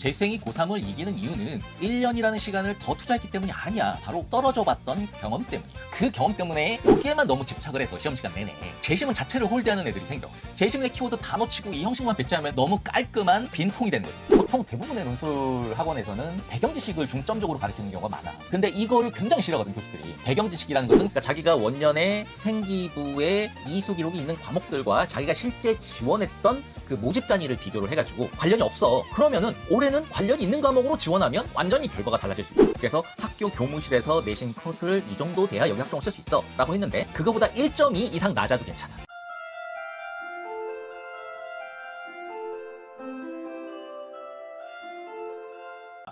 재수생이 고3을 이기는 이유는 1년이라는 시간을 더 투자했기 때문이 아니야. 바로 떨어져 봤던 경험 때문이야. 그 경험 때문에 여기에만 너무 집착을 해서 시험 시간 내내 재시문 자체를 홀대하는 애들이 생겨. 재시문의 키워드 다 놓치고 이 형식만 배치하면 너무 깔끔한 빈통이 되는 거지. 보통 대부분의 논술 학원에서는 배경지식을 중점적으로 가르치는 경우가 많아. 근데 이거를 굉장히 싫어하거든, 교수들이. 배경지식이라는 것은 그러니까 자기가 원년에 생기부에 이수 기록이 있는 과목들과 자기가 실제 지원했던 그 모집 단위를 비교를 해가지고 관련이 없어. 그러면은 올해는 관련이 있는 과목으로 지원하면 완전히 결과가 달라질 수 있어. 그래서 학교 교무실에서 내신 컷을 이 정도 돼야 여기 학종을 쓸 수 있어 라고 했는데 그거보다 1.2 이상 낮아도 괜찮아.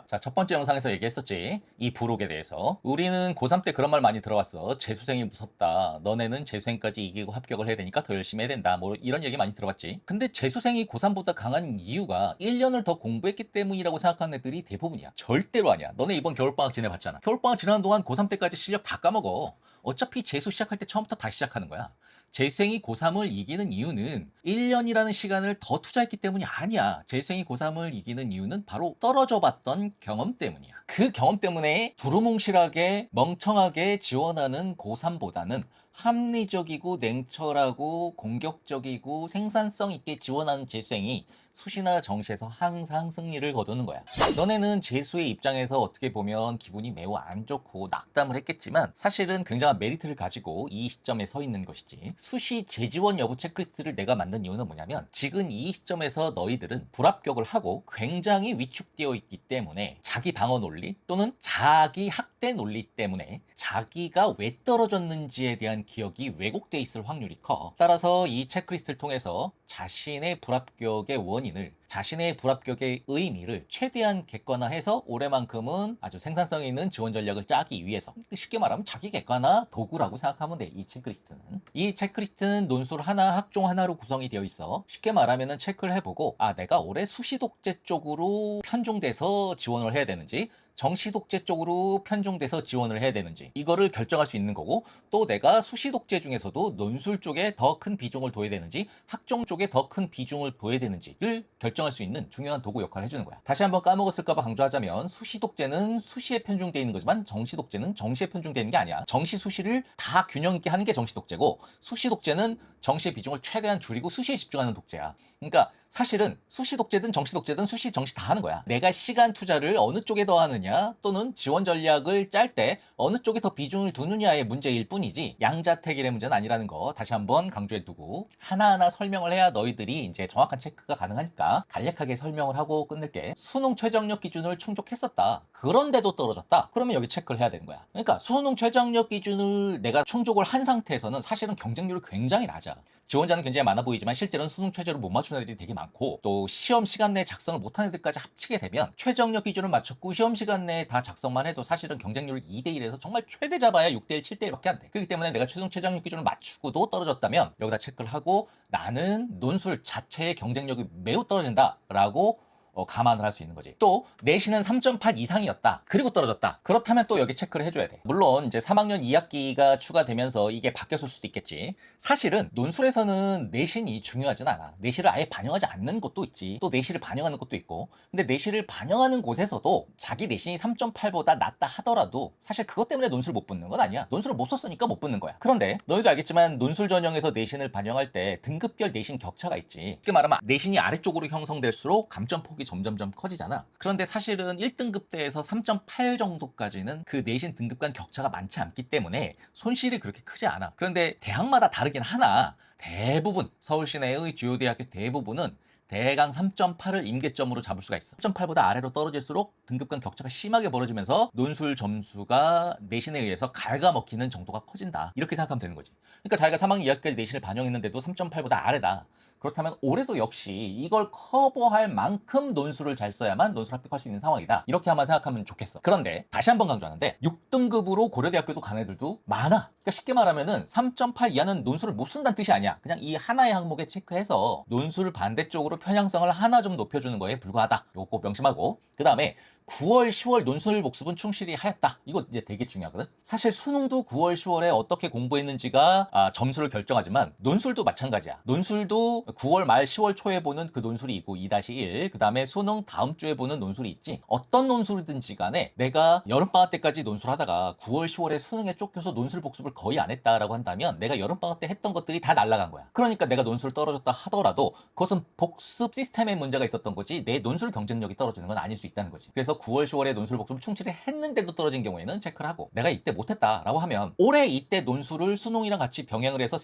자, 첫 번째 영상에서 얘기했었지. 이 부록에 대해서. 우리는 고3 때 그런 말 많이 들어봤어. 재수생이 무섭다. 너네는 재수생까지 이기고 합격을 해야 되니까 더 열심히 해야 된다. 뭐 이런 얘기 많이 들어봤지. 근데 재수생이 고3보다 강한 이유가 1년을 더 공부했기 때문이라고 생각하는 애들이 대부분이야. 절대로 아니야. 너네 이번 겨울방학 지내봤잖아. 겨울방학 지나는 동안 고3 때까지 실력 다 까먹어. 어차피 재수 시작할 때 처음부터 다시 시작하는 거야. 재수생이 고3을 이기는 이유는 1년이라는 시간을 더 투자했기 때문이 아니야. 재수생이 고3을 이기는 이유는 바로 떨어져 봤던 경험 때문이야. 그 경험 때문에 두루뭉실하게 멍청하게 지원하는 고3보다는 합리적이고 냉철하고 공격적이고 생산성 있게 지원하는 재수생이 수시나 정시에서 항상 승리를 거두는 거야. 너네는 재수의 입장에서 어떻게 보면 기분이 매우 안 좋고 낙담을 했겠지만 사실은 굉장한 메리트를 가지고 이 시점에 서 있는 것이지. 수시 재지원 여부 체크리스트를 내가 만든 이유는 뭐냐면 지금 이 시점에서 너희들은 불합격을 하고 굉장히 위축되어 있기 때문에 자기 방어 논리 또는 자기 학대 논리 때문에 자기가 왜 떨어졌는지에 대한 기억이 왜곡돼 있을 확률이 커. 따라서 이 체크리스트를 통해서 자신의 불합격의 원인을, 자신의 불합격의 의미를 최대한 객관화해서 올해만큼은 아주 생산성 있는 지원 전략을 짜기 위해서, 쉽게 말하면 자기 객관화 도구라고 생각하면 돼. 이 체크리스트는. 이 체크리스트는 논술 하나, 학종 하나로 구성이 되어 있어. 쉽게 말하면 체크를 해보고 내가 올해 수시 독재 쪽으로 편중돼서 지원을 해야 되는지 정시 독재 쪽으로 편중돼서 지원을 해야 되는지 이거를 결정할 수 있는 거고, 또 내가 수시 독재 중에서도 논술 쪽에 더 큰 비중을 둬야 되는지 학종 쪽에 더 큰 비중을 둬야 되는지를 결정할 수 있는 중요한 도구 역할을 해주는 거야. 다시 한번 까먹었을까봐 강조하자면 수시 독재는 수시에 편중되어 있는 거지만 정시 독재는 정시에 편중되어 있는 게 아니야. 정시 수시를 다 균형 있게 하는 게 정시 독재고, 수시 독재는 정시의 비중을 최대한 줄이고 수시에 집중하는 독재야. 그러니까 사실은 수시 독재든 정시 독재든 수시 정시 다 하는 거야. 내가 시간 투자를 어느 쪽에 더 하느냐 또는 지원 전략을 짤 때 어느 쪽에 더 비중을 두느냐의 문제일 뿐이지 양자택일의 문제는 아니라는 거 다시 한번 강조해 두고, 하나하나 설명을 해야 너희들이 이제 정확한 체크가 가능하니까 간략하게 설명을 하고 끝낼게. 수능 최저학력 기준을 충족했었다. 그런데도 떨어졌다. 그러면 여기 체크를 해야 되는 거야. 그러니까 수능 최저학력 기준을 내가 충족을 한 상태에서는 사실은 경쟁률이 굉장히 낮아. 지원자는 굉장히 많아 보이지만 실제로는 수능 최저를 못 맞추는 애들이 되게 많고, 또 시험 시간 내에 작성을 못하는 애들까지 합치게 되면 최저학력 기준을 맞췄고 시험 시간 내에 다 작성만 해도 사실은 경쟁률 2대1에서 정말 최대 잡아야 6대1, 7대1밖에 안 돼. 그렇기 때문에 내가 수능 최저학력 기준을 맞추고도 떨어졌다면 여기다 체크를 하고 나는 논술 자체의 경쟁력이 매우 떨어진다 라고 감안을 할 수 있는 거지. 또 내신은 3.8 이상이었다. 그리고 떨어졌다. 그렇다면 또 여기 체크를 해줘야 돼. 물론 이제 3학년 2학기가 추가되면서 이게 바뀌었을 수도 있겠지. 사실은 논술에서는 내신이 중요하진 않아. 내신을 아예 반영하지 않는 곳도 있지. 또 내신을 반영하는 곳도 있고. 근데 내신을 반영하는 곳에서도 자기 내신이 3.8보다 낮다 하더라도 사실 그것 때문에 논술 못 붙는 건 아니야. 논술을 못 썼으니까 못 붙는 거야. 그런데 너희도 알겠지만 논술 전형에서 내신을 반영할 때 등급별 내신 격차가 있지. 쉽게 말하면 내신이 아래쪽으로 형성될수록 감점폭이 점점점 커지잖아. 그런데 사실은 1등급 대에서 3.8 정도까지는 그 내신 등급 간 격차가 많지 않기 때문에 손실이 그렇게 크지 않아. 그런데 대학마다 다르긴 하나 대부분 서울 시내의 주요 대학교 대부분은 대강 3.8을 임계점으로 잡을 수가 있어. 3.8보다 아래로 떨어질수록 등급 간 격차가 심하게 벌어지면서 논술 점수가 내신에 의해서 갉아먹히는 정도가 커진다. 이렇게 생각하면 되는 거지. 그러니까 자기가 3학년 2학기까지 내신을 반영했는데도 3.8보다 아래다. 그렇다면 올해도 역시 이걸 커버할 만큼 논술을 잘 써야만 논술 합격할 수 있는 상황이다. 이렇게 한번 생각하면 좋겠어. 그런데 다시 한번 강조하는데 6등급으로 고려대학교도 간 애들도 많아. 그러니까 쉽게 말하면은 3.8 이하는 논술을 못 쓴다는 뜻이 아니야. 그냥 이 하나의 항목에 체크해서 논술 반대쪽으로 편향성을 하나 좀 높여주는 거에 불과하다. 요거 꼭 명심하고, 그 다음에 9월, 10월 논술 복습은 충실히 하였다. 이거 이제 되게 중요하거든. 사실 수능도 9월, 10월에 어떻게 공부했는지가 점수를 결정하지만 논술도 마찬가지야. 논술도 9월 말 10월 초에 보는 그 논술이 있고 2-1, 그 다음에 수능 다음 주에 보는 논술이 있지. 어떤 논술이든지 간에 내가 여름방학 때까지 논술하다가 9월, 10월에 수능에 쫓겨서 논술 복습을 거의 안 했다라고 한다면 내가 여름방학 때 했던 것들이 다 날아간 거야. 그러니까 내가 논술 떨어졌다 하더라도 그것은 복습 시스템에 문제가 있었던 거지 내 논술 경쟁력이 떨어지는 건 아닐 수 있다는 거지. 그래서 9월, 10월에 논술 복습을 충실히 했는데도 떨어진 경우에는 체크를 하고, 내가 이때 못했다라고 하면 올해 이때 논술을 수능이랑 같이 병행을 해서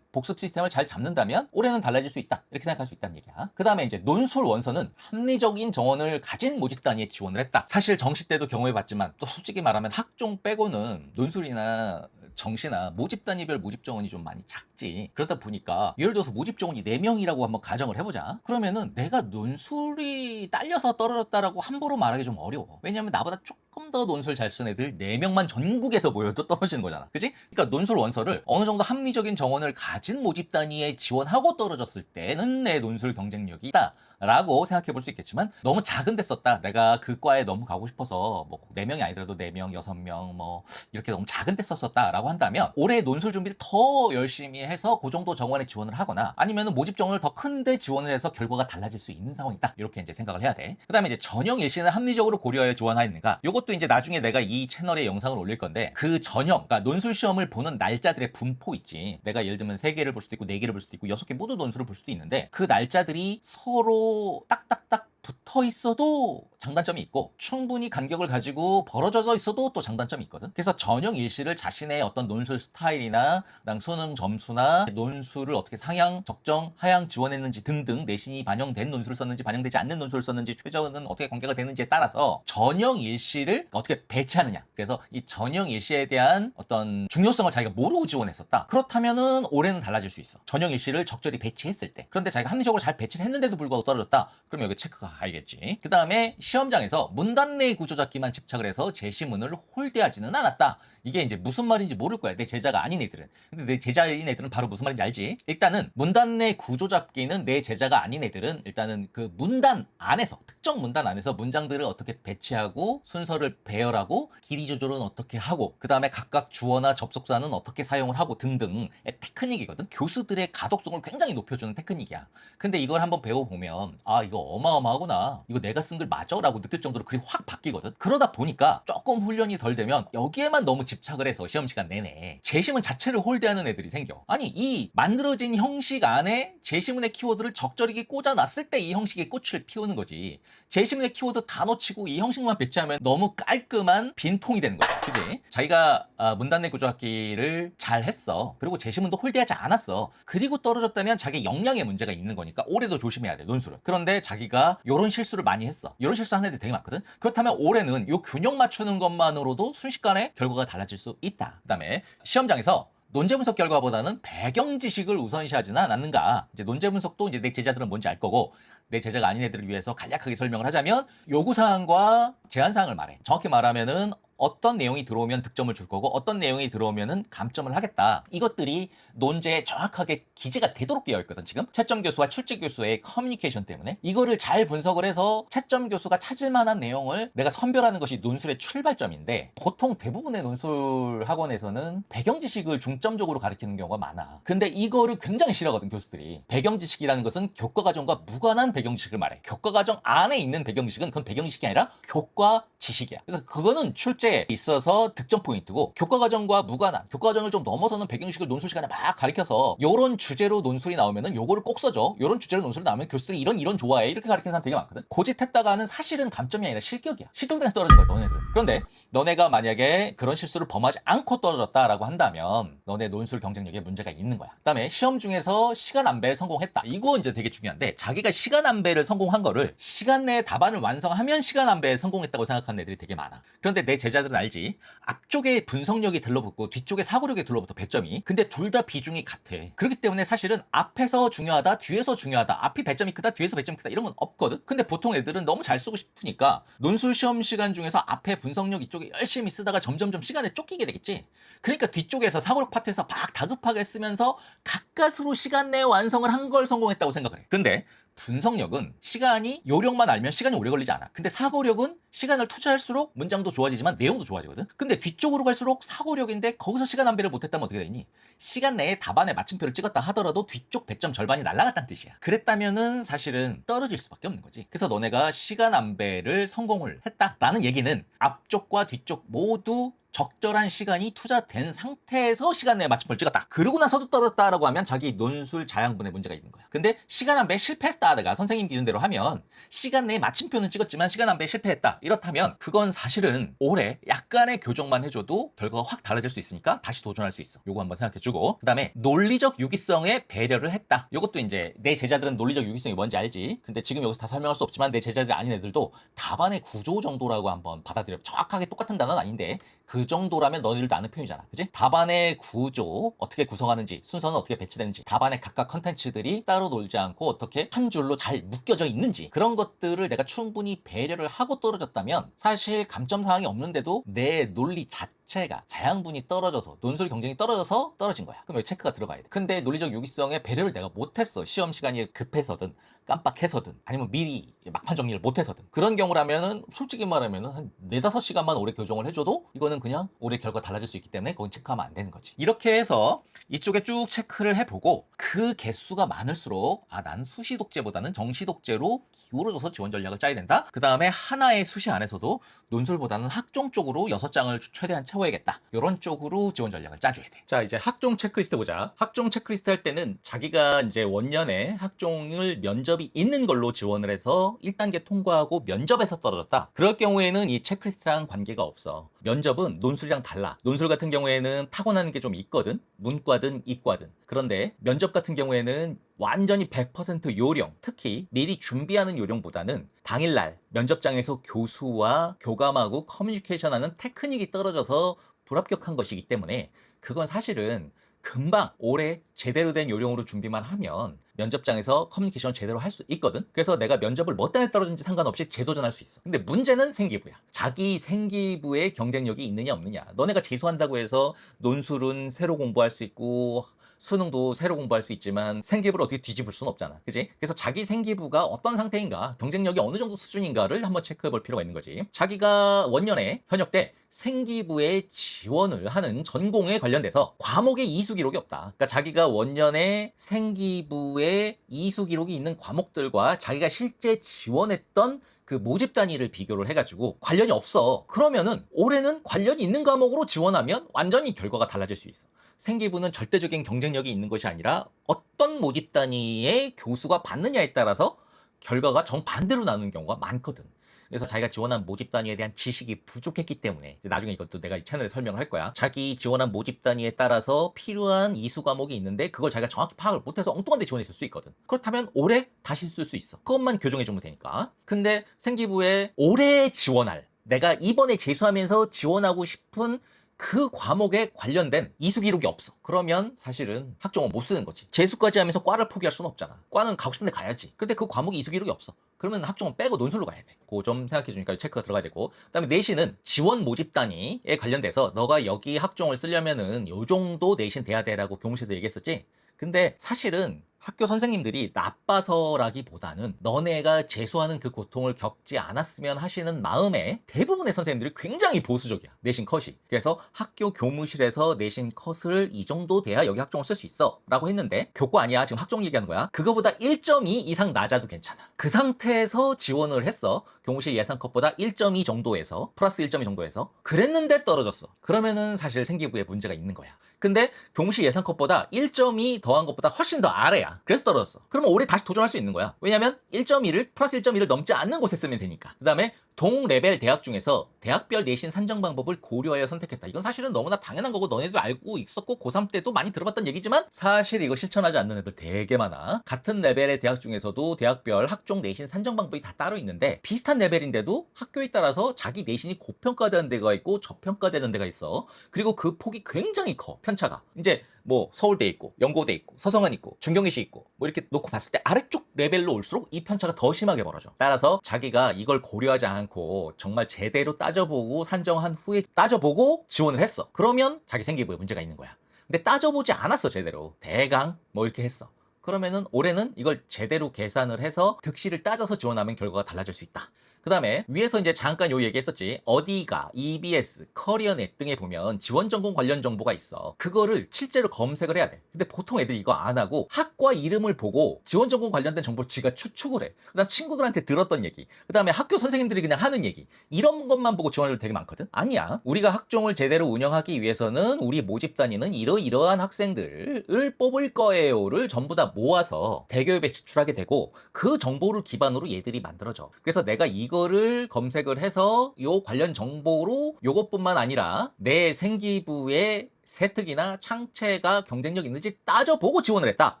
복습 시스템을 잘 잡는다면 올해는 달라질 수 있다, 이렇게 생각할 수 있다는 얘기야. 그 다음에 이제 논술 원서는 합리적인 정원을 가진 모집 단위에 지원을 했다. 사실 정시 때도 경험해봤지만 또 솔직히 말하면 학종 빼고는 논술이나 정시나 모집 단위별 모집 정원이 좀 많이 작지. 그러다 보니까 예를 들어서 모집 정원이 4명이라고 한번 가정을 해보자. 그러면은 내가 논술이 딸려서 떨어졌다라고 함부로 말하기 좀 어려워. 왜냐면 나보다 조금 더 논술 잘 쓴 애들 4명만 전국에서 모여도 떨어지는 거잖아. 그치? 그러니까 논술 원서를 어느 정도 합리적인 정원을 가진 모집 단위에 지원하고 떨어졌을 때는 내 논술 경쟁력이 있다 라고 생각해 볼 수 있겠지만, 너무 작은 데 썼다, 내가 그 과에 너무 가고 싶어서 뭐 4명이 아니더라도 4명, 6명 뭐 이렇게 너무 작은 데 썼었다 라고 한다면 올해 논술 준비를 더 열심히 해서 그 정도 정원에 지원을 하거나, 아니면 모집 정원을 더 큰데 지원을 해서 결과가 달라질 수 있는 상황이다, 이렇게 이제 생각을 해야 돼. 그 다음에 이제 전형 일시는 합리적으로 고려하여 지원하였는가, 요것도 이제 나중에 내가 이 채널에 영상을 올릴 건데, 그 전형, 그러니까 논술 시험을 보는 날짜들의 분포 있지. 내가 예를 들면 3개를 볼 수도 있고 4개를 볼 수도 있고 6개 모두 논술을 볼 수도 있는데, 그 날짜들이 서로 딱딱딱 붙어 있어도 장단점이 있고 충분히 간격을 가지고 벌어져 있어도 또 장단점이 있거든. 그래서 전형 일시를 자신의 어떤 논술 스타일이나 수능 점수나 논술을 어떻게 상향, 적정, 하향 지원했는지 등등, 내신이 반영된 논술을 썼는지 반영되지 않는 논술을 썼는지, 최저는 어떻게 관계가 되는지에 따라서 전형 일시를 어떻게 배치하느냐. 그래서 이 전형 일시에 대한 어떤 중요성을 자기가 모르고 지원했었다, 그렇다면은 올해는 달라질 수 있어. 전형 일시를 적절히 배치했을 때. 그런데 자기가 합리적으로 잘 배치를 했는데도 불구하고 떨어졌다, 그러면 여기 체크가 가야겠지. 그 다음에 시험장에서 문단 내 구조 잡기만 집착을 해서 제시문을 홀대하지는 않았다. 이게 이제 무슨 말인지 모를 거야, 내 제자가 아닌 애들은. 근데 내 제자인 애들은 바로 무슨 말인지 알지? 일단은 문단 내 구조 잡기는 내 제자가 아닌 애들은 일단은 그 문단 안에서, 특정 문단 안에서 문장들을 어떻게 배치하고 순서를 배열하고 길이 조절은 어떻게 하고, 그 다음에 각각 주어나 접속사는 어떻게 사용을 하고 등등의 테크닉이거든. 교수들의 가독성을 굉장히 높여주는 테크닉이야. 근데 이걸 한번 배워보면 이거 어마어마하구나, 이거 내가 쓴 글 맞아? 라고 느낄 정도로 글이 확 바뀌거든. 그러다 보니까 조금 훈련이 덜 되면 여기에만 너무 집착을 해서 시험 시간 내내 제시문 자체를 홀대하는 애들이 생겨. 아니, 이 만들어진 형식 안에 제시문의 키워드를 적절하게 꽂아놨을 때 이 형식의 꽃을 피우는 거지. 제시문의 키워드 다 놓치고 이 형식만 배치하면 너무 깔끔한 빈통이 되는 거야. 그지? 자기가 문단 내 구조학기를 잘 했어. 그리고 제시문도 홀대하지 않았어. 그리고 떨어졌다면 자기 역량에 문제가 있는 거니까 올해도 조심해야 돼, 논술은. 그런데 자기가 요런 실수를 많이 했어. 이런 실수하는 애들 되게 많거든. 그렇다면 올해는 요 균형 맞추는 것만으로도 순식간에 결과가 달라질 수 있다. 그 다음에 시험장에서 논제 분석 결과보다는 배경 지식을 우선시하지는 않았는가. 이제 논제 분석도 이제 내 제자들은 뭔지 알 거고, 내 제자가 아닌 애들을 위해서 간략하게 설명을 하자면 요구사항과 제한사항을 말해. 정확히 말하면은 어떤 내용이 들어오면 득점을 줄 거고 어떤 내용이 들어오면은 감점을 하겠다. 이것들이 논제에 정확하게 기재가 되도록 되어 있거든. 지금 채점 교수와 출제 교수의 커뮤니케이션 때문에 이거를 잘 분석을 해서 채점 교수가 찾을 만한 내용을 내가 선별하는 것이 논술의 출발점인데, 보통 대부분의 논술 학원에서는 배경 지식을 중점적으로 가르치는 경우가 많아. 근데 이거를 굉장히 싫어하거든, 교수들이. 배경 지식이라는 것은 교과 과정과 무관한 배경 지식을 말해. 교과 과정 안에 있는 배경 지식은 그건 배경 지식이 아니라 교과 지식이야. 그래서 그거는 출제에 있어서 득점 포인트고, 교과 과정과 무관한, 교과 과정을 좀 넘어서는 배경식을 논술 시간에 막 가르쳐서 요런 주제로 논술이 나오면은 요거를 꼭 써줘. 요런 주제로 논술이 나오면 교수들이 이런 좋아해, 이렇게 가르치는 사람 되게 많거든. 고짓했다가는 사실은 감점이 아니라 실격이야. 실격당해서 떨어진 거야, 너네들은. 그런데 너네가 만약에 그런 실수를 범하지 않고 떨어졌다라고 한다면 너네 논술 경쟁력에 문제가 있는 거야. 그다음에 시험 중에서 시간 안배에 성공했다. 이거 이제 되게 중요한데, 자기가 시간 안배를 성공한 거를 시간 내에 답안을 완성하면 시간 안배에 성공했다고 생각하는 애들이 되게 많아. 그런데 내 제자들은 알지. 앞쪽에 분석력이 들러붙고 뒤쪽에 사고력이 들러붙어, 배점이. 근데 둘 다 비중이 같아. 그렇기 때문에 사실은 앞에서 중요하다, 뒤에서 중요하다, 앞이 배점이 크다, 뒤에서 배점이 크다, 이런 건 없거든. 근데 보통 애들은 너무 잘 쓰고 싶으니까 논술 시험 시간 중에서 앞에 분석력 이쪽에 열심히 쓰다가 점점점 시간에 쫓기게 되겠지. 그러니까 뒤쪽에서 사고력 파트에서 막 다급하게 쓰면서 가까스로 시간 내에 완성을 한 걸 성공했다고 생각을 해. 근데 분석력은 시간이 요령만 알면 시간이 오래 걸리지 않아. 근데 사고력은 시간을 투자할수록 문장도 좋아지지만 내용도 좋아지거든. 근데 뒤쪽으로 갈수록 사고력인데 거기서 시간 안배를 못했다면 어떻게 되니? 시간 내에 답안에 마침표를 찍었다 하더라도 뒤쪽 100점 절반이 날아갔다는 뜻이야. 그랬다면은 사실은 떨어질 수밖에 없는 거지. 그래서 너네가 시간 안배를 성공을 했다라는 얘기는 앞쪽과 뒤쪽 모두 적절한 시간이 투자된 상태에서 시간 내에 마침표를 찍었다. 그러고 나서도 떨어졌다라고 하면 자기 논술 자양분에 문제가 있는 거야. 근데 시간 안배에 실패했다가 선생님 기준대로 하면 시간 내에 마침표는 찍었지만 시간 안배에 실패했다. 이렇다면 그건 사실은 올해 약간의 교정만 해줘도 결과가 확 달라질 수 있으니까 다시 도전할 수 있어. 요거 한번 생각해주고, 그 다음에 논리적 유기성에 배려를 했다. 요것도 이제 내 제자들은 논리적 유기성이 뭔지 알지. 근데 지금 여기서 다 설명할 수 없지만 내 제자들이 아닌 애들도 답안의 구조 정도라고 한번 받아들여. 정확하게 똑같은 단어는 아닌데 그 정도라면 너희들도 아는 표현이잖아. 그지? 답안의 구조, 어떻게 구성하는지, 순서는 어떻게 배치되는지, 답안의 각각 컨텐츠들이 따로 놀지 않고 어떻게 한 줄로 잘 묶여져 있는지, 그런 것들을 내가 충분히 배려를 하고 떨어졌다면 사실 감점 사항이 없는데도 내 논리 자체가 자양분이 떨어져서 논술 경쟁이 떨어져서 떨어진 거야. 그럼 여기 체크가 들어가야 돼. 근데 논리적 유기성에 배려를 내가 못했어. 시험 시간이 급해서든 깜빡해서든 아니면 미리 막판 정리를 못해서든 그런 경우라면은 솔직히 말하면은 한 4-5시간만 오래 교정을 해줘도 이거는 그냥 올해 결과 달라질 수 있기 때문에 그건 체크하면 안 되는 거지. 이렇게 해서 이쪽에 쭉 체크를 해보고 그 개수가 많을수록 난 수시 독재보다는 정시 독재로 기울어져서 지원 전략을 짜야 된다. 그 다음에 하나의 수시 안에서도 논술보다는 학종 쪽으로 6장을 최대한 채워야겠다. 이런 쪽으로 지원 전략을 짜줘야 돼. 자, 이제 학종 체크리스트 보자. 학종 체크리스트 할 때는 자기가 이제 원년에 학종을 면접이 있는 걸로 지원을 해서 1단계 통과하고 면접에서 떨어졌다. 그럴 경우에는 이 체크리스트랑 관계가 없어. 면접은 논술이랑 달라. 논술 같은 경우에는 타고나는 게 좀 있거든. 문과든 이과든. 그런데 면접 같은 경우에는 완전히 100% 요령, 특히 미리 준비하는 요령보다는 당일날 면접장에서 교수와 교감하고 커뮤니케이션하는 테크닉이 떨어져서 불합격한 것이기 때문에 그건 사실은 금방 올해 제대로 된 요령으로 준비만 하면 면접장에서 커뮤니케이션 제대로 할 수 있거든. 그래서 내가 면접을 뭐 때문에 떨어진지 상관없이 재도전할 수 있어. 근데 문제는 생기부야. 자기 생기부에 경쟁력이 있느냐 없느냐. 너네가 재수한다고 해서 논술은 새로 공부할 수 있고 수능도 새로 공부할 수 있지만 생기부를 어떻게 뒤집을 수는 없잖아. 그지? 그래서 자기 생기부가 어떤 상태인가, 경쟁력이 어느 정도 수준인가를 한번 체크해 볼 필요가 있는 거지. 자기가 원년에 현역 때 생기부에 지원을 하는 전공에 관련돼서 과목에 이수 기록이 없다. 그러니까 자기가 원년에 생기부에 이수 기록이 있는 과목들과 자기가 실제 지원했던 그 모집 단위를 비교를 해가지고 관련이 없어. 그러면은 올해는 관련이 있는 과목으로 지원하면 완전히 결과가 달라질 수 있어. 생기부는 절대적인 경쟁력이 있는 것이 아니라 어떤 모집 단위의 교수가 받느냐에 따라서 결과가 정반대로 나누는 경우가 많거든. 그래서 자기가 지원한 모집 단위에 대한 지식이 부족했기 때문에 나중에 이것도 내가 이 채널에 설명을 할 거야. 자기 지원한 모집 단위에 따라서 필요한 이수 과목이 있는데 그걸 자기가 정확히 파악을 못해서 엉뚱한 데 지원했을 수 있거든. 그렇다면 올해 다시 쓸 수 있어. 그것만 교정해주면 되니까. 근데 생기부에 올해 지원할, 내가 이번에 재수하면서 지원하고 싶은 그 과목에 관련된 이수 기록이 없어. 그러면 사실은 학종은 못 쓰는 거지. 재수까지 하면서 과를 포기할 수는 없잖아. 과는 가고 싶은데 가야지. 근데 그 과목에 이수 기록이 없어. 그러면 학종은 빼고 논술로 가야 돼. 그 점 생각해 주니까 체크가 들어가야 되고. 그다음에 내신은 지원 모집 단위에 관련돼서 너가 여기 학종을 쓰려면은 요 정도 내신 돼야 돼라고 교무실에서 얘기했었지. 근데 사실은 학교 선생님들이 나빠서라기보다는 너네가 재수하는 그 고통을 겪지 않았으면 하시는 마음에 대부분의 선생님들이 굉장히 보수적이야. 내신 컷이. 그래서 학교 교무실에서 내신 컷을 이 정도 돼야 여기 학종을 쓸 수 있어 라고 했는데 교과 아니야. 지금 학종 얘기하는 거야. 그거보다 1.2 이상 낮아도 괜찮아. 그 상태에서 지원을 했어. 교무실 예상 컷보다 1.2 정도에서 플러스 1.2 정도에서 그랬는데 떨어졌어. 그러면은 사실 생기부에 문제가 있는 거야. 근데 교무실 예상 컷보다 1.2 더한 것보다 훨씬 더 아래야. 그래서 떨어졌어. 그러면 올해 다시 도전할 수 있는 거야. 왜냐면 1.2를 플러스 1.2를 넘지 않는 곳에 쓰면 되니까. 그 다음에 동 레벨 대학 중에서 대학별 내신 산정 방법을 고려하여 선택했다. 이건 사실은 너무나 당연한 거고 너네도 알고 있었고 고3 때도 많이 들어봤던 얘기지만 사실 이거 실천하지 않는 애들 되게 많아. 같은 레벨의 대학 중에서도 대학별 학종 내신 산정 방법이 다 따로 있는데 비슷한 레벨인데도 학교에 따라서 자기 내신이 고평가되는 데가 있고 저평가되는 데가 있어. 그리고 그 폭이 굉장히 커. 편차가. 이제 뭐 서울대 있고 연고대 있고 서성한 있고 중경기시 있고 뭐 이렇게 놓고 봤을 때 아래쪽 레벨로 올수록 이 편차가 더 심하게 벌어져. 따라서 자기가 이걸 고려하지 않고 정말 제대로 따져보고 산정한 후에 따져보고 지원을 했어. 그러면 자기 생기부에 문제가 있는 거야. 근데 따져보지 않았어. 제대로 대강 뭐 이렇게 했어. 그러면은 올해는 이걸 제대로 계산을 해서 득실을 따져서 지원하면 결과가 달라질 수 있다. 그 다음에 위에서 이제 잠깐 요 얘기했었지. 어디가, EBS, 커리어넷 등에 보면 지원 전공 관련 정보가 있어. 그거를 실제로 검색을 해야 돼. 근데 보통 애들이 이거 안 하고 학과 이름을 보고 지원 전공 관련된 정보를 지가 추측을 해. 그 다음 친구들한테 들었던 얘기, 그 다음에 학교 선생님들이 그냥 하는 얘기, 이런 것만 보고 지원을 되게 많거든. 아니야. 우리가 학종을 제대로 운영하기 위해서는 우리 모집단위는 이러이러한 학생들을 뽑을 거예요를 전부 다 모아서 대교육에 지출하게 되고 그 정보를 기반으로 얘들이 만들어져. 그래서 내가 이거를 검색을 해서 요 관련 정보로 요것뿐만 아니라 내 생기부의 세특이나 창체가 경쟁력 있는지 따져보고 지원을 했다.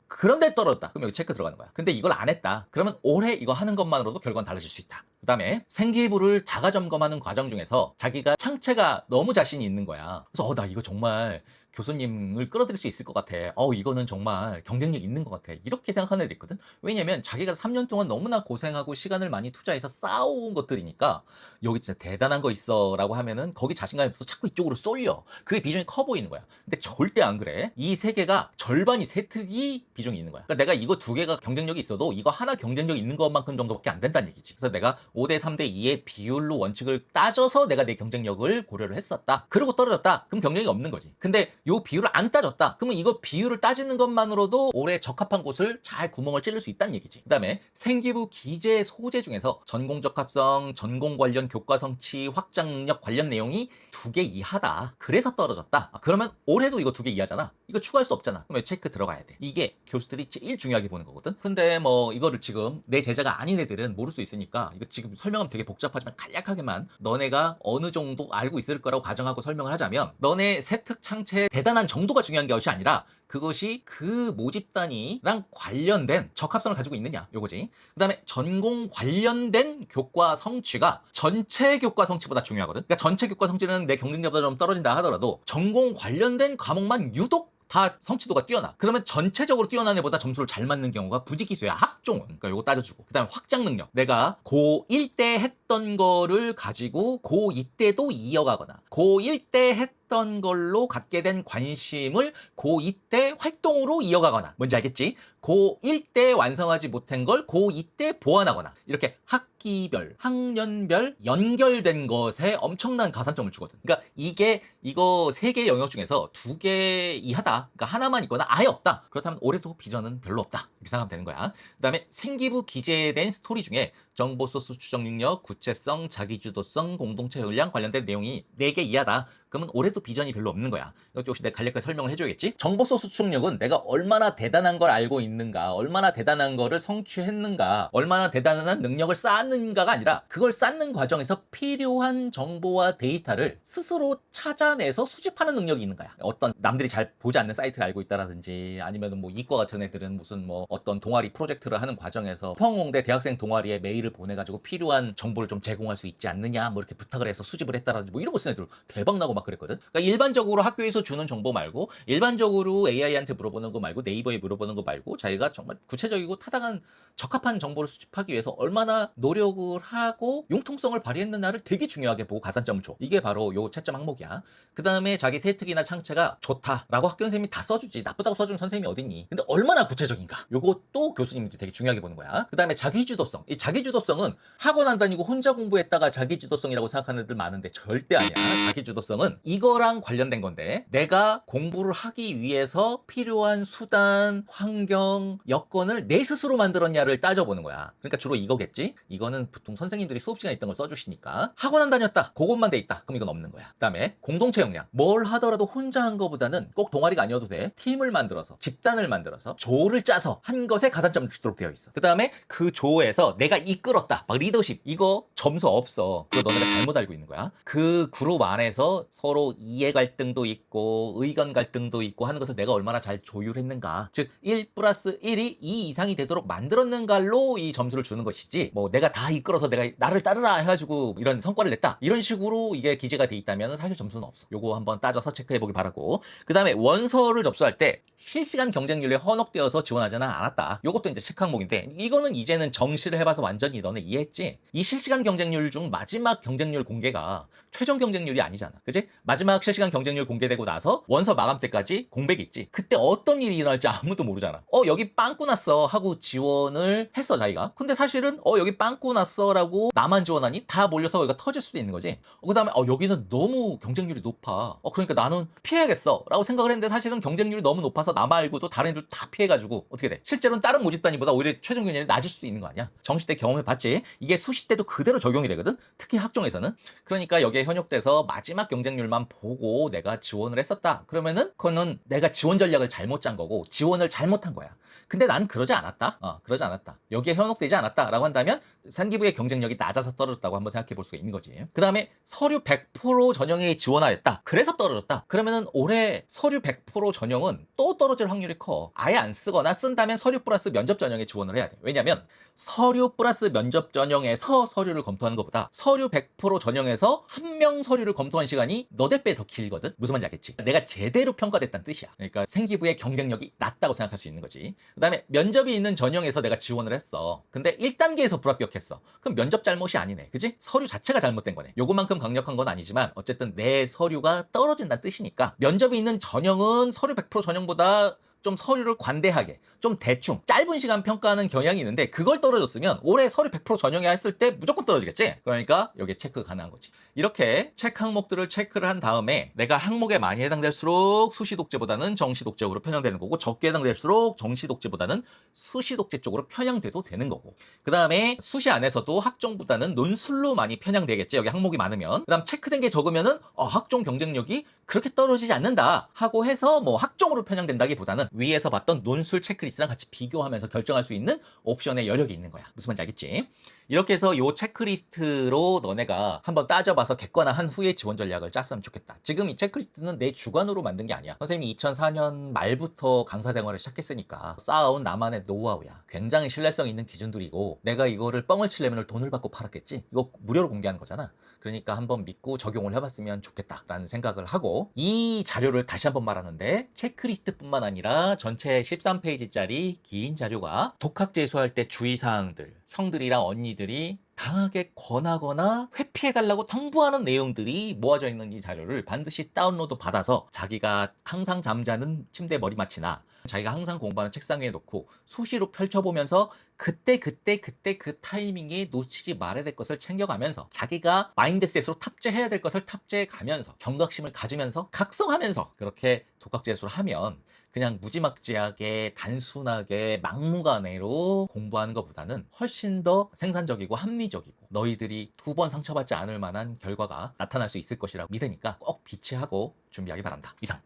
그런데 떨어졌다. 그럼 여기 체크 들어가는 거야. 근데 이걸 안 했다. 그러면 올해 이거 하는 것만으로도 결과는 달라질 수 있다. 그 다음에 생기부를 자가 점검하는 과정 중에서 자기가 창체가 너무 자신이 있는 거야. 그래서 나 이거 정말 교수님을 끌어들일 수 있을 것 같아. 이거는 정말 경쟁력 있는 것 같아. 이렇게 생각하는 애들 있거든. 왜냐면 자기가 3년 동안 너무나 고생하고 시간을 많이 투자해서 쌓아온 것들이니까 여기 진짜 대단한 거 있어 라고 하면은 거기 자신감이 없어서 자꾸 이쪽으로 쏠려. 그게 비중이 커 보이는 거야. 근데 절대 안 그래. 이 세 개가 절반이 세특이 비중이 있는 거야. 그러니까 내가 이거 두 개가 경쟁력이 있어도 이거 하나 경쟁력 있는 것만큼 정도밖에 안 된다는 얘기지. 그래서 내가 5대 3대 2의 비율로 원칙을 따져서 내가 내 경쟁력을 고려를 했었다. 그러고 떨어졌다. 그럼 경쟁력이 없는 거지. 근데 요 비율을 안 따졌다. 그러면 이거 비율을 따지는 것만으로도 올해 적합한 곳을 잘 구멍을 찔릴 수 있다는 얘기지. 그 다음에 생기부 기재 소재 중에서 전공 적합성, 전공 관련 교과 성취, 확장 능력 관련 내용이 2개 이하다. 그래서 떨어졌다. 그러면 올해도 이거 2개 이하잖아. 이거 추가할 수 없잖아. 그러면 체크 들어가야 돼. 이게 교수들이 제일 중요하게 보는 거거든. 근데 뭐 이거를 지금 내 제자가 아닌 애들은 모를 수 있으니까 이거 지금 설명하면 되게 복잡하지만 간략하게만 너네가 어느 정도 알고 있을 거라고 가정하고 설명을 하자면, 너네 세특 창체의 대단한 정도가 중요한 것이 아니라 그것이 그 모집단위랑 관련된 적합성을 가지고 있느냐, 요거지. 그 다음에 전공 관련된 교과 성취가 전체 교과 성취보다 중요하거든. 그러니까 전체 교과 성취는 내 경쟁력보다 좀 떨어진다 하더라도 전공 관련된 과목만 유독 다 성취도가 뛰어나. 그러면 전체적으로 뛰어난 애보다 점수를 잘 맞는 경우가 부지기수야, 학종은. 그러니까 요거 따져주고. 그 다음에 확장 능력. 내가 고1 때 했던 거를 가지고 고2 때도 이어가거나, 고1 때 했던 걸로 갖게 된 관심을 고2 때 활동으로 이어가거나, 뭔지 알겠지? 고1 때 완성하지 못한 걸 고2 때 보완하거나, 이렇게 학기별, 학년별 연결된 것에 엄청난 가산점을 주거든. 그러니까 이거 3개 영역 중에서 2개 이하다. 그러니까 하나만 있거나 아예 없다. 그렇다면 올해도 비전은 별로 없다. 이렇게 생각하면 되는 거야. 그 다음에 생기부 기재된 스토리 중에 정보 소스 추적 능력, 구체성, 자기주도성, 공동체 역량 관련된 내용이 4개 이하다. 그러면 올해도 비전이 별로 없는 거야. 이것도 역시 내가 간략하게 설명을 해줘야겠지? 정보 소스 추적력은 내가 얼마나 대단한 걸 알고 있는가, 얼마나 대단한 거를 성취했는가, 얼마나 대단한 능력을 쌓았는가가 아니라 그걸 쌓는 과정에서 필요한 정보와 데이터를 스스로 찾아내서 수집하는 능력이 있는 거야. 어떤 남들이 잘 보지 않는 사이트를 알고 있다라든지, 아니면 뭐 이과 같은 애들은 무슨 뭐 어떤 동아리 프로젝트를 하는 과정에서 평홍대 대학생 동아리에 메일을 보내가지고 필요한 정보를 좀 제공할 수 있지 않느냐, 뭐 이렇게 부탁을 해서 수집을 했다라든지, 뭐 이런 거 쓰는 애들 대박 나고 막 그랬거든. 그러니까 일반적으로 학교에서 주는 정보 말고, 일반적으로 AI한테 물어보는 거 말고, 네이버에 물어보는 거 말고, 자기가 정말 구체적이고 타당한 적합한 정보를 수집하기 위해서 얼마나 노력을 하고 융통성을 발휘했느냐를 되게 중요하게 보고 가산점을 줘. 이게 바로 요 채점 항목이야. 그 다음에 자기 세특이나 창체가 좋다라고 학교 선생님이 다 써주지. 나쁘다고 써주는 선생님이 어딨니? 근데 얼마나 구체적인가? 요것도 교수님들이 되게 중요하게 보는 거야. 그 다음에 자기주도성. 이 자기주도성은 학원 안 다니고 혼자 공부했다가 자기주도성이라고 생각하는 애들 많은데 절대 아니야. 자기주도성은 이거랑 관련된 건데, 내가 공부를 하기 위해서 필요한 수단, 환경, 여건을 내 스스로 만들었냐를 따져보는 거야. 그러니까 주로 이거겠지? 이거는 보통 선생님들이 수업 시간에 있던 걸 써주시니까. 학원 안 다녔다, 그것만 돼 있다, 그럼 이건 없는 거야. 그 다음에 공동체 역량. 뭘 하더라도 혼자 한 거보다는 꼭 동아리가 아니어도 돼. 팀을 만들어서, 집단을 만들어서, 조를 짜서 한 것에 가산점을 주도록 되어 있어. 그 다음에 그 조에서 내가 이끌었다, 막 리더십, 이거 점수 없어. 그거 너네가 잘못 알고 있는 거야. 그 그룹 안에서 서로 이해 갈등도 있고 의견 갈등도 있고 하는 것을 내가 얼마나 잘 조율했는가, 즉 1+1이 2 이상이 되도록 만들었는가로 이 점수를 주는 것이지, 뭐 내가 다 이끌어서 내가 나를 따르라 해가지고 이런 성과를 냈다, 이런 식으로 이게 기재가 돼 있다면 사실 점수는 없어. 요거 한번 따져서 체크해보기 바라고. 그 다음에 원서를 접수할 때 실시간 경쟁률에 헌혹되어서 지원하지는 않았다. 요것도 이제 체크 항목인데, 이거는 이제는 정시를 해봐서 완전히 너네 이해했지? 이 실시간 경쟁률 중 마지막 경쟁률 공개가 최종 경쟁률이 아니잖아, 그치? 그치? 마지막 실시간 경쟁률 공개되고 나서 원서 마감 때까지 공백이 있지. 그때 어떤 일이 일어날지 아무도 모르잖아. 여기 빵꾸 났어 하고 지원을 했어 자기가. 근데 사실은 여기 빵꾸 났어 라고 나만 지원하니 다 몰려서 여기가 터질 수도 있는 거지. 그 다음에 여기는 너무 경쟁률이 높아. 그러니까 나는 피해야겠어 라고 생각을 했는데 사실은 경쟁률이 너무 높아서 나 말고도 다른 애들 다 피해가지고 어떻게 돼? 실제로는 다른 모집 단위보다 오히려 최종 경쟁률이 낮을 수도 있는 거 아니야. 정시때 경험해봤지? 이게 수시때도 그대로 적용이 되거든. 특히 학종에서는. 그러니까 여기에 현역돼서 마지막 경쟁률만 보고 내가 지원을 했었다. 그러면은 그거는 내가 지원 전략을 잘못 짠 거고 지원을 잘못한 거야. 근데 난 그러지 않았다. 그러지 않았다. 여기에 현혹되지 않았다 라고 한다면 산기부의 경쟁력이 낮아서 떨어졌다고 한번 생각해 볼 수가 있는 거지. 그 다음에 서류 100% 전형에 지원하였다. 그래서 떨어졌다. 그러면은 올해 서류 100% 전형은 또 떨어질 확률이 커. 아예 안 쓰거나 쓴다면 서류 플러스 면접 전형에 지원을 해야 돼. 왜냐면 서류 플러스 면접 전형에서 서류를 검토하는 것보다 서류 100% 전형에서 한 명 서류를 검토한 시간이 너댓 배 더 길거든. 무슨 말인지 알겠지? 내가 제대로 평가됐다는 뜻이야. 그러니까 생기부의 경쟁력이 낮다고 생각할 수 있는 거지. 그 다음에 면접이 있는 전형에서 내가 지원을 했어. 근데 1단계에서 불합격했어. 그럼 면접 잘못이 아니네. 그지? 서류 자체가 잘못된 거네. 요거만큼 강력한 건 아니지만 어쨌든 내 서류가 떨어진다는 뜻이니까 면접이 있는 전형은 서류 100% 전형보다 좀 서류를 관대하게 좀 대충 짧은 시간 평가하는 경향이 있는데 그걸 떨어졌으면 올해 서류 100% 전형에 했을 때 무조건 떨어지겠지. 그러니까 여기에 체크 가능한 거지. 이렇게 체크 항목들을 체크를 한 다음에 내가 항목에 많이 해당될수록 수시 독재보다는 정시 독재적으로 편향되는 거고 적게 해당될수록 정시 독재보다는 수시 독재 쪽으로 편향돼도 되는 거고 그 다음에 수시 안에서도 학종보다는 논술로 많이 편향되겠지. 여기 항목이 많으면 그 다음 체크된 게 적으면은 학종 경쟁력이 그렇게 떨어지지 않는다 하고 해서 뭐 학종으로 편향된다기보다는 위에서 봤던 논술 체크리스트랑 같이 비교하면서 결정할 수 있는 옵션의 여력이 있는 거야. 무슨 말인지 알겠지? 이렇게 해서 이 체크리스트로 너네가 한번 따져봐서 객관화한 후에 지원 전략을 짰으면 좋겠다. 지금 이 체크리스트는 내 주관으로 만든 게 아니야. 선생님이 2004년 말부터 강사 생활을 시작했으니까 쌓아온 나만의 노하우야. 굉장히 신뢰성 있는 기준들이고 내가 이거를 뻥을 치려면 돈을 받고 팔았겠지. 이거 무료로 공개하는 거잖아. 그러니까 한번 믿고 적용을 해봤으면 좋겠다라는 생각을 하고 이 자료를 다시 한번 말하는데 체크리스트뿐만 아니라 전체 13페이지짜리 긴 자료가 독학 재수할 때 주의사항들 형들이랑 언니들이 강하게 권하거나 회피해달라고 당부하는 내용들이 모아져 있는 이 자료를 반드시 다운로드 받아서 자기가 항상 잠자는 침대 머리맡이나 자기가 항상 공부하는 책상 위에 놓고 수시로 펼쳐보면서 그때 그 타이밍에 놓치지 말아야 될 것을 챙겨가면서 자기가 마인드셋으로 탑재해야 될 것을 탑재해가면서 경각심을 가지면서 각성하면서 그렇게 독학재수를 하면 그냥 무지막지하게 단순하게 막무가내로 공부하는 것보다는 훨씬 더 생산적이고 합리적이고 너희들이 2번 상처받지 않을 만한 결과가 나타날 수 있을 것이라고 믿으니까 꼭 비치하고 준비하기 바랍니다. 이상.